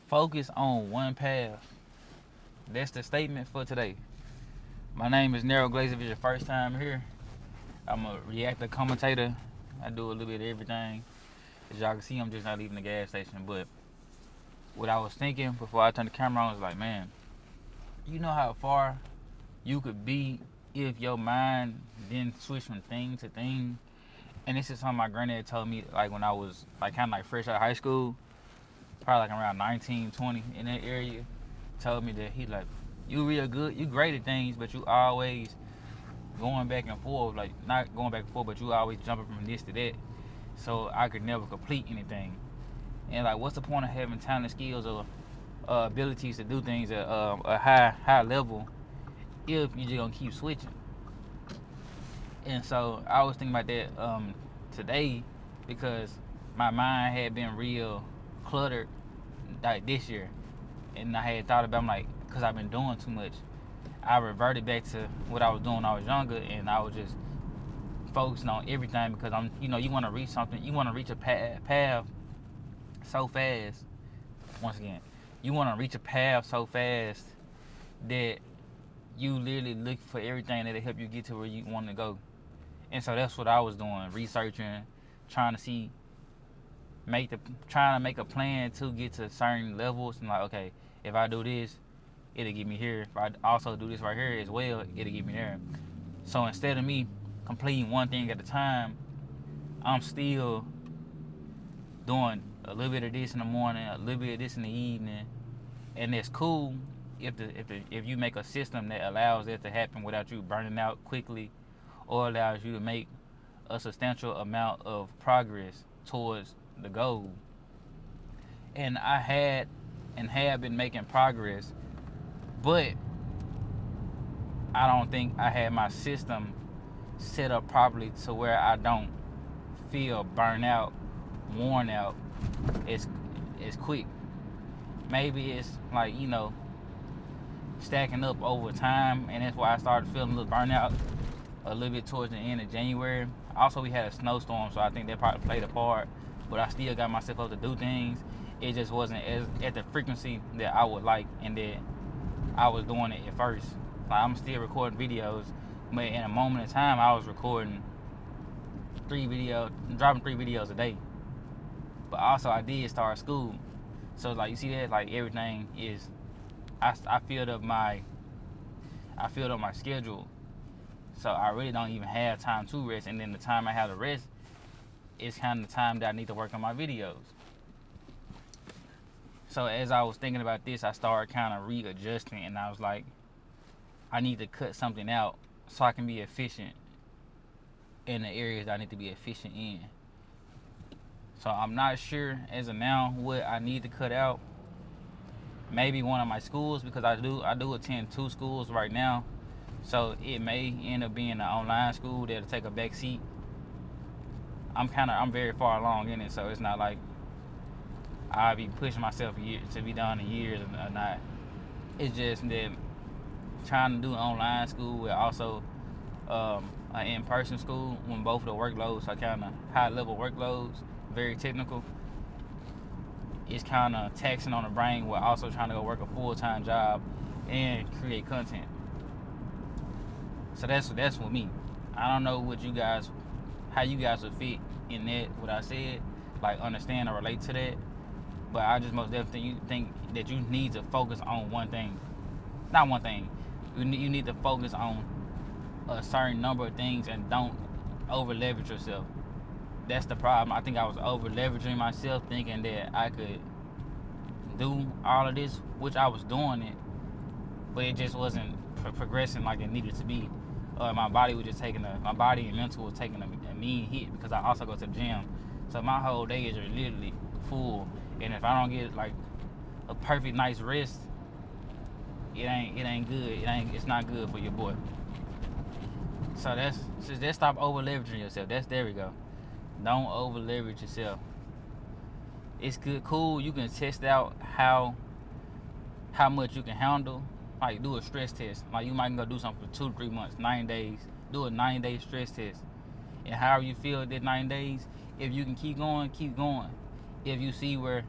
Focus on one path. That's the statement for today. My name is NERO GLACE. If it's your first time here, I'm a reactor commentator. I do a little bit of everything. As y'all can see, I'm just not leaving the gas station. But what I was thinking before I turned the camera on was like, man, you know how far you could be if your mind didn't switch from thing to thing. And this is something my granddad told me like when I was like kind of like fresh out of high school, probably like around 19, 20 in that area. Told me that he like, you real good, you great at things, but you always going back and forth, like not going back and forth, but you always jumping from this to that. So I could never complete anything. And like, what's the point of having talent, skills, or abilities to do things at a high level if you just gonna keep switching? And so I was thinking about that today because my mind had been real cluttered like this year, and I had thought about, I'm like, because I've been doing too much, I reverted back to what I was doing when I was younger, and I was just focusing on everything because you want to reach something, you want to reach a path so fast. Once again, you want to reach a path so fast that you literally look for everything that'll help you get to where you want to go. And so that's what I was doing, researching, trying to see, trying to make a plan to get to certain levels, and like, okay, if I do this, it'll get me here. If I also do this right here as well, it'll get me there. So instead of me completing one thing at a time, I'm still doing a little bit of this in the morning, a little bit of this in the evening, and it's cool if you make a system that allows that to happen without you burning out quickly, or allows you to make a substantial amount of progress towards the goal. And I had and have been making progress, but I don't think I had my system set up properly to where I don't feel burnt out, worn out as quick. Maybe it's like, stacking up over time, and that's why I started feeling a little burnout a little bit towards the end of January. Also, we had a snowstorm, so I think that probably played a part, but I still got myself up to do things. It just wasn't as at the frequency that I would like, and that I was doing it at first. Like, I'm still recording videos, but in a moment in time, I was recording dropping 3 videos a day. But also, I did start school, so like, you see that, like, everything is, I filled up my schedule, so I really don't even have time to rest. And then the time I have to rest is kind of the time that I need to work on my videos. So as I was thinking about this, I started kind of readjusting, and I was like, I need to cut something out so I can be efficient in the areas I need to be efficient in. So I'm not sure as of now what I need to cut out. Maybe one of my schools, because I do attend 2 schools right now. So it may end up being an online school that'll take a back seat. I'm very far along in it, so it's not like I'll be pushing myself to be done in years or not. It's just that trying to do an online school with also an in-person school, when both of the workloads are kind of high-level workloads, very technical, it's kind of taxing on the brain while also trying to go work a full-time job and create content. So that's with me. I don't know how you guys would fit in that, what I said, like understand or relate to that. But I just most definitely think that you need to focus on one thing. Not one thing. You need to focus on a certain number of things and don't over leverage yourself. That's the problem. I think I was over leveraging myself, thinking that I could do all of this, which I was doing it, but it just wasn't progressing like it needed to be. My body and mental was taking a mean hit, because I also go to the gym. So my whole days are literally full, and if I don't get like a perfect night's rest, it ain't good. It's not good for your boy. So just stop over leveraging yourself. There we go. Don't over leverage yourself. It's good, cool. You can test out how much you can handle. Like, do a stress test. Like, you might go do something for 2 to 3 months, 9 days. Do a 9-day stress test. And however you feel that 9 days, if you can keep going, keep going. If you see where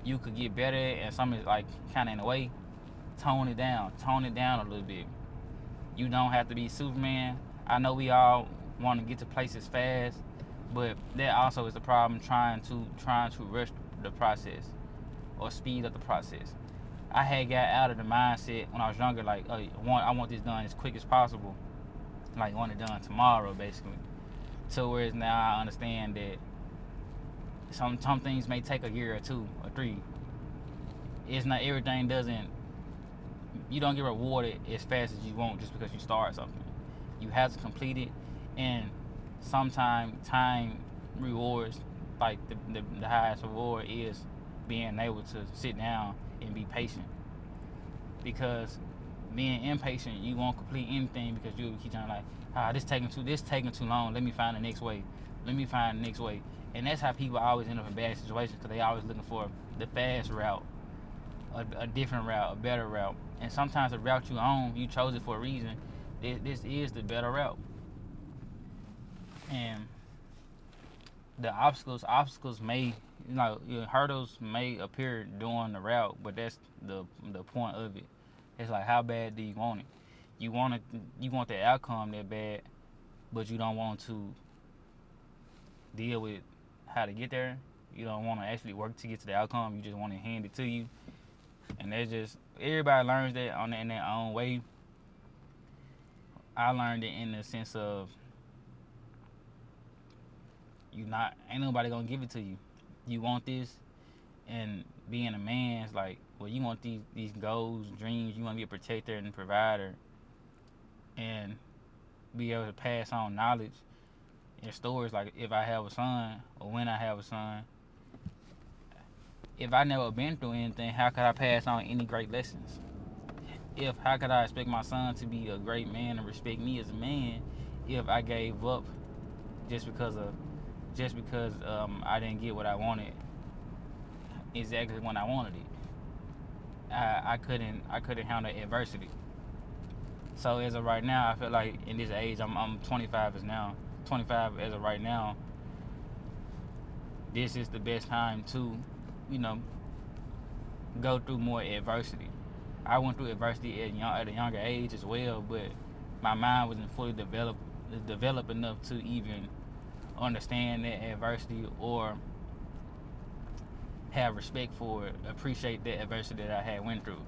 you could get better at, and some is like kind of in a way, tone it down a little bit. You don't have to be Superman. I know we all want to get to places fast, but that also is the problem, trying to rush the process or speed up the process. I had got out of the mindset when I was younger, like, I want this done as quick as possible, like want it done tomorrow, basically. So whereas now I understand that some things may take a year or 2 or 3. It's not everything doesn't. You don't get rewarded as fast as you want just because you start something. You have to complete it, and sometimes time rewards. Like the highest reward is being able to sit down and be patient. Because being impatient, you won't complete anything because you keep trying like, this taking too long. Let me find the next way. And that's how people always end up in bad situations, because they always looking for the fast route, a different route, a better route. And sometimes the route you chose it for a reason. This is the better route. And the obstacles may, hurdles may appear during the route, but that's the point of it. It's like, how bad do you want it? You want the outcome that bad, but you don't want to deal with how to get there. You don't want to actually work to get to the outcome. You just want to hand it to you. And that's just, everybody learns that in their own way. I learned it in the sense of, ain't nobody gonna give it to you. You want this, and being a man's like, well, you want these goals, dreams. You want to be a protector and provider, and be able to pass on knowledge and stories. Like, if I have a son, or when I have a son, if I never been through anything, how could I pass on any great lessons? How could I expect my son to be a great man and respect me as a man if I gave up just because I didn't get what I wanted exactly when I wanted it? I couldn't handle adversity. So as of right now, I feel like in this age, I'm 25 as of right now. This is the best time to, go through more adversity. I went through adversity at a younger age as well, but my mind wasn't fully developed enough to even understand that adversity or have respect for it, appreciate that adversity that I had went through.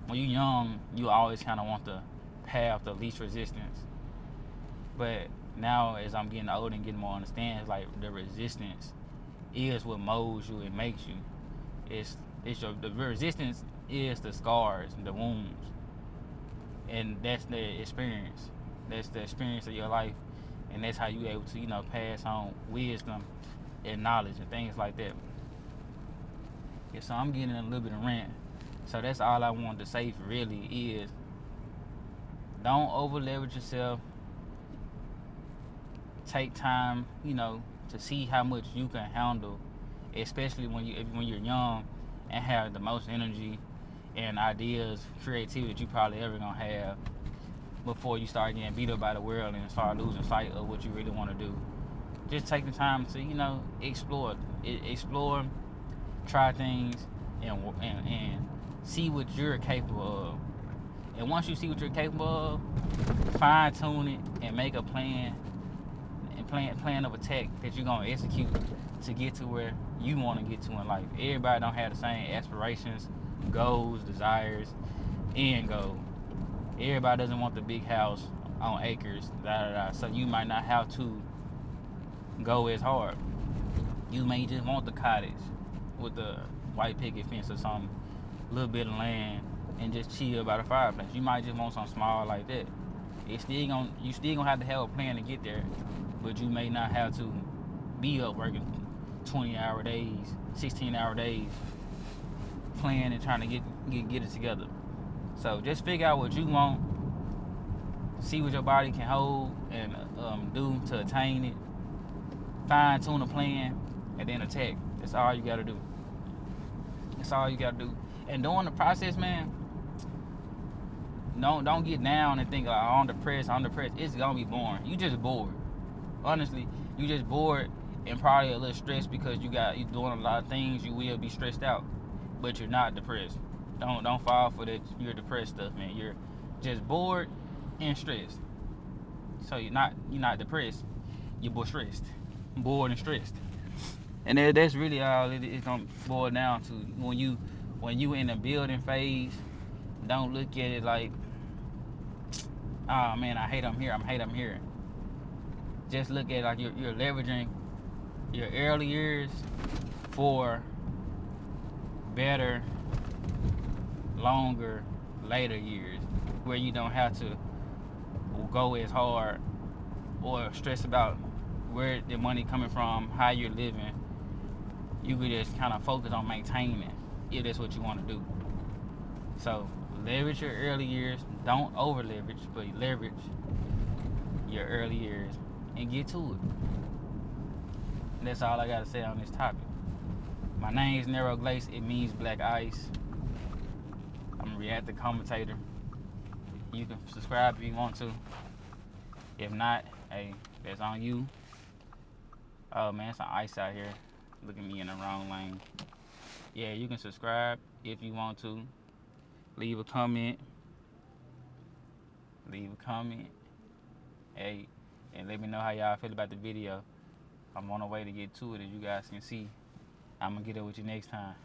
When you're young, you always kind of want the path of least resistance. But now, as I'm getting older and getting more understanding, it's like the resistance is what molds you and makes you. The resistance is the scars, the wounds, and that's the experience. That's the experience of your life, and that's how you able to, pass on wisdom and knowledge and things like that. Yeah, so I'm getting a little bit of rant. So that's all I wanted to say really is, don't over leverage yourself. Take time, to see how much you can handle, especially when you're young and have the most energy and ideas, creativity that you probably ever gonna have before you start getting beat up by the world and start losing sight of what you really want to do. Just take the time to, explore, try things, and see what you're capable of. And once you see what you're capable of, fine tune it and make a plan of attack that you're gonna execute to get to where you want to get to in life. Everybody don't have the same aspirations, goals, desires, end goal. Everybody doesn't want the big house on acres, So you might not have to go as hard. You may just want the cottage with the white picket fence or something, a little bit of land, and just chill by the fireplace. You might just want something small like that. You still gonna have to have a plan to get there, but you may not have to be up working 20-hour days, 16-hour days, planning and trying to get it together. So just figure out what you want, see what your body can hold and do to attain it, fine tune a plan, and then attack. That's all you gotta do. And during the process, man, don't get down and think like, I'm depressed. It's gonna be boring. You just bored. Honestly, you just bored and probably a little stressed because you're doing a lot of things. You will be stressed out. but you're not depressed. Don't fall for that you're depressed stuff, man. You're just bored and stressed. So you're not depressed. You're bored and stressed. And that's really all it's gonna boil down to. When you in the building phase, don't look at it like, oh man, I hate I'm here. Just look at it like you're leveraging your early years for better, longer, later years, where you don't have to go as hard or stress about where the money coming from, how you're living. You could just kind of focus on maintaining it, if that's what you want to do. So leverage your early years. Don't over leverage, but leverage your early years and get to it. And that's all I gotta say on this topic. My name is NERO GLACE. It means black ice. I'm a reactive commentator. You can subscribe if you want to. If not, hey, that's on you. Oh man, it's some ice out here. Look at me in the wrong lane. Yeah, you can subscribe if you want to. Leave a comment. Hey, and let me know how y'all feel about the video. I'm on the way to get to it, as you guys can see. I'm gonna get it with you next time.